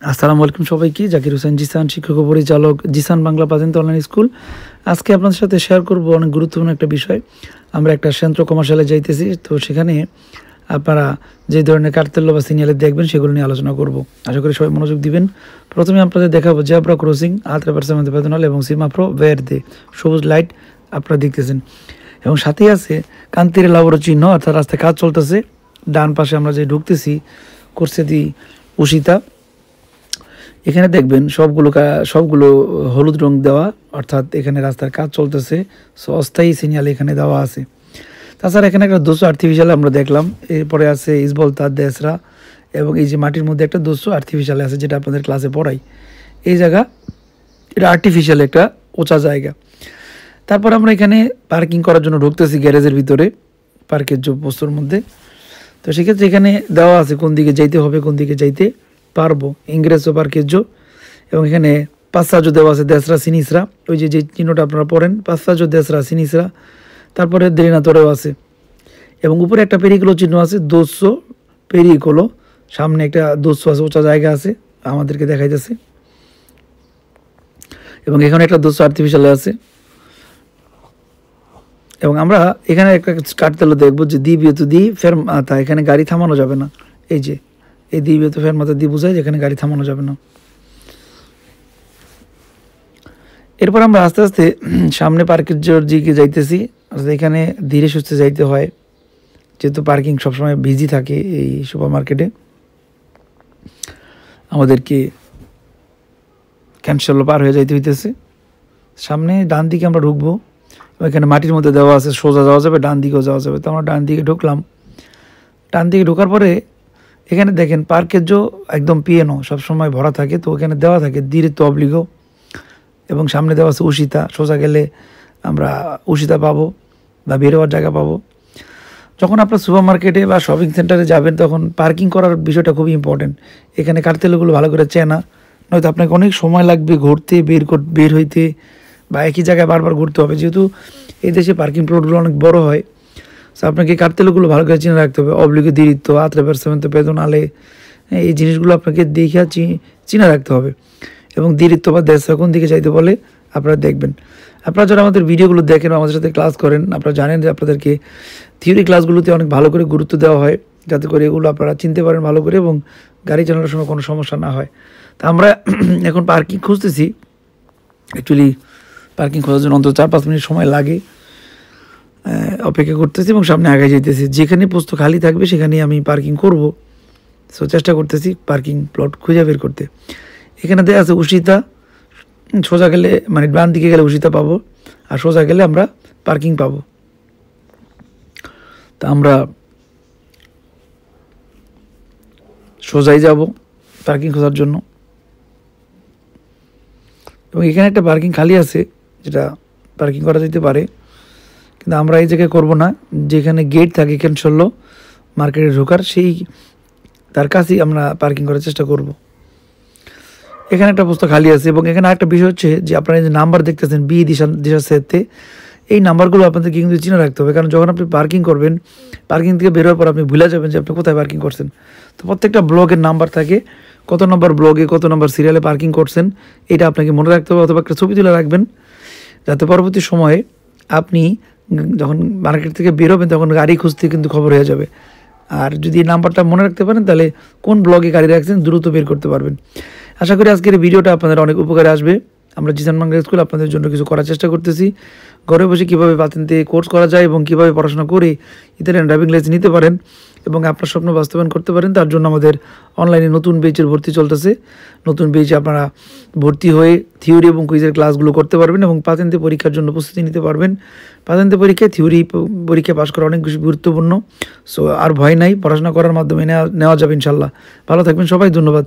আসসালামু আলাইকুম সবাইকে। জাকির হোসেন জিসান, শিক্ষক ও পরিচালক, জিসান বাংলা পাজেন্ট অনলাইন স্কুল। আজকে আপনাদের সাথে শেয়ার করব অনেক গুরুত্বপূর্ণ একটা বিষয়। আমরা একটা সেন্ট্রো কমার্শিয়ালে যাইতেছি, তো সেখানে আপনারা যে ধরনের কার্তেল্য বা সিগন্যালে দেখবেন সেগুলো নিয়ে আলোচনা করব। আশা করি সবাই মনোযোগ দিবেন। প্রথমে আপনাদের দেখাবো জেব্রা ক্রসিং, আলট্রাভার্সামেন্ট পেদনাল এবং সিমাফ্রো ভেরদে, সবুজ লাইট আপনারা দেখতেছেন। এবং সাথেই আছে কান্তির লাবর চিহ্ন, অর্থাৎ রাস্তায় কাজ চলতেছে। ডান পাশে আমরা যে ঢুকতেছি করছে দি উষিতা, এখানে দেখবেন সবগুলো হলুদ রং দেওয়া, অর্থাৎ এখানে রাস্তার কাজ চলতেছে। সো অস্থায়ী সিগন্যাল এখানে দেওয়া আছে। তাছাড়া এখানে একটা 200 আর্টিফিশিয়াল আমরা দেখলাম। এরপরে আছে ইসবল তার দেশরা, এবং এই যে মাটির মধ্যে একটা 200 আর্টিফিশিয়াল আছে, যেটা আপনাদের ক্লাসে পড়াই। এই জায়গা এটা আর্টিফিশিয়াল একটা উঁচা জায়গা। তারপর আমরা এখানে পার্কিং করার জন্য ঢুকতেছি গ্যারেজের ভিতরে, পার্কের যে বস্তুর মধ্যে। তো সেক্ষেত্রে এখানে দেওয়া আছে কোন দিকে যাইতে হবে, কোন দিকে যাইতে পারবো, ইংরেজ ও পার্কের জো। এবং এখানে পাঁচসাজো দেওয়া আছে, দেশরা সিনিসরা, ওই যে চিহ্নটা আপনারা পড়েন, পাঁচসাজো দেশরা সিনিসরা। তারপরে দেরিনাতরেও আছে, এবং উপরে একটা পেরিকোলো চিহ্ন আছে, 200 পেরিকোলো। সামনে একটা 200 আছে, উঁচা জায়গা আছে, আমাদেরকে দেখাইতেছে। এবং এখানে একটা 200 আর্টিফিশিয়াল আছে। এবং আমরা এখানে একটা কাটতেলো দেখবো যে দ্বিবিয়ত দি ফেরমাতা, এখানে গাড়ি থামানো যাবে না। এই যে এই দ্বিবিয়ত ফেরমাতা দিয়ে বোঝায় যেখানে গাড়ি থামানো যাবে না। এরপর আমরা আস্তে আস্তে সামনে পার্কের দিকে যাইতেছি। এখানে ধীরে সুস্থে যাইতে হয়, যেহেতু পার্কিং সবসময় বিজি থাকে এই সুপার মার্কেটে। আমাদেরকে ক্যান্সেল পার হয়ে যাইতে হইতেছে। সামনে ডান দিকে আমরা ঢুকবো, এখানে মাটির মধ্যে দেওয়া আছে, সোজা যাওয়া যাবে, ডান দিকেও যাওয়া যাবে। তো আমরা ডান দিকে ঢুকলাম। ডান দিকে ঢোকার পরে এখানে দেখেন পার্কের একদম পিএনও সবসময় ভরা থাকে, তো ওখানে দেওয়া থাকে দিরিত্ব অবলিগো, এবং সামনে দেওয়া আছে উষিতা। সোজা গেলে আমরা উষিতা পাবো বা বেরোয়ার জায়গা পাবো। যখন আপনার সুপার মার্কেটে বা শপিং সেন্টারে যাবেন, তখন পার্কিং করার বিষয়টা খুবই ইম্পর্টেন্ট। এখানে কার্তেলগুলো ভালো করে চেনা, নয়তো আপনাকে অনেক সময় লাগবে ঘুরতে, বের হইতে, বা একই জায়গায় বারবার ঘুরতে হবে। যেহেতু এই দেশে পার্কিং প্লটগুলো অনেক বড় হয়, সো আপনাকে কার্তেলগুলো ভালো করে চিনে রাখতে হবে। অবলিগো দিরিত্ব, আলট্রাভার্সামেন্ট পেদনালে, এই জিনিসগুলো আপনাকে দেখে চিনে রাখতে হবে। এবং দিরিত্ব বা দেশরা কোন দিকে যাইতে বলে আপনারা দেখবেন। আপনারা যারা আমাদের ভিডিওগুলো দেখেন, আমাদের সাথে ক্লাস করেন, আপনারা জানেন যে আপনাদেরকে থিওরি ক্লাসগুলোতে অনেক ভালো করে গুরুত্ব দেওয়া হয়, যাতে করে এগুলো আপনারা চিনতে পারেন ভালো করে এবং গাড়ি চালানোর সময় কোনো সমস্যা না হয়। তা আমরা এখন পার্কিং খুঁজতেছি। অ্যাকচুয়ালি পার্কিং খোঁজার জন্য অন্তত 4-5 মিনিট সময় লাগে। অপেক্ষা করতেছি এবং সামনে আগে যেতেছি। যেখানে পোস্ত খালি থাকবে সেখানেই আমি পার্কিং করব। সো চেষ্টা করতেছি পার্কিং প্লট খুঁজে বের করতে। এখানে দেওয়া আছে উষিতা, সোজা গেলে মানে ডান দিকে গেলে উষিতা পাবো, আর সোজা গেলে আমরা পার্কিং পাবো। তা আমরা সোজাই যাব পার্কিং খোঁজার জন্য। এবং এখানে একটা পার্কিং খালি আছে, যেটা পার্কিং করা যেতে পারে, কিন্তু আমরা এই জায়গায় করবো না। যেখানে গেট থাকে ক্যান্সেল মার্কেটে ঢোকার, সেই তার কাছেই আমরা পার্কিং করার চেষ্টা করব। এখানে একটা পোস্ত খালি আছে। এবং এখানে একটা বিষয় হচ্ছে যে আপনারা যে নাম্বার দেখতেছেন বি দিশা সেতে, এই নাম্বারগুলো আপনাদেরকে কিন্তু চিনে রাখতে হবে। কারণ যখন আপনি পার্কিং করবেন, পার্কিং থেকে বেরোয়ার পর আপনি ভুলে যাবেন যে আপনি কোথায় পার্কিং করছেন। তো প্রত্যেকটা ব্লকের নাম্বার থাকে, কত নম্বর ব্লকে কত নম্বর সিরিয়ালে পার্কিং করছেন, এটা আপনাকে মনে রাখতে হবে, অথবা একটা ছবি তুলে রাখবেন, যাতে পরবর্তী সময়ে আপনি যখন মার্কেট থেকে বেরোবেন তখন গাড়ি খুঁজতে কিন্তু খবর হয়ে যাবে। আর যদি এই নাম্বারটা মনে রাখতে পারেন, তাহলে কোন ব্লকে গাড়ি রাখছেন দ্রুত বের করতে পারবেন। আশা করি আজকের এই ভিডিওটা আপনাদের অনেক উপকারে আসবে। আমরা জিসান বাংলা স্কুল আপনাদের জন্য কিছু করার চেষ্টা করতেছি। ঘরে বসে কীভাবে পাতেন্তে কোর্স করা যায় এবং কীভাবে পড়াশোনা করে ইতালিয়ান ড্রাইভিং লাইসেন্স নিতে পারেন এবং আপনার স্বপ্ন বাস্তবায়ন করতে পারেন, তার জন্য আমাদের অনলাইনে নতুন বেচের ভর্তি চলতেছে। নতুন বেচে আপনারা ভর্তি হয়ে থিওরি এবং কুইজের ক্লাসগুলো করতে পারবেন এবং পাতেন্তে পরীক্ষার জন্য প্রস্তুতি নিতে পারবেন। পাতেন্তে পরীক্ষায় থিওরি পরীক্ষা পাশ করা অনেক বেশি গুরুত্বপূর্ণ। সো আর ভয় নাই, পড়াশোনা করার মাধ্যমে নেওয়া যাবে ইনশাল্লাহ। ভালো থাকবেন সবাই, ধন্যবাদ।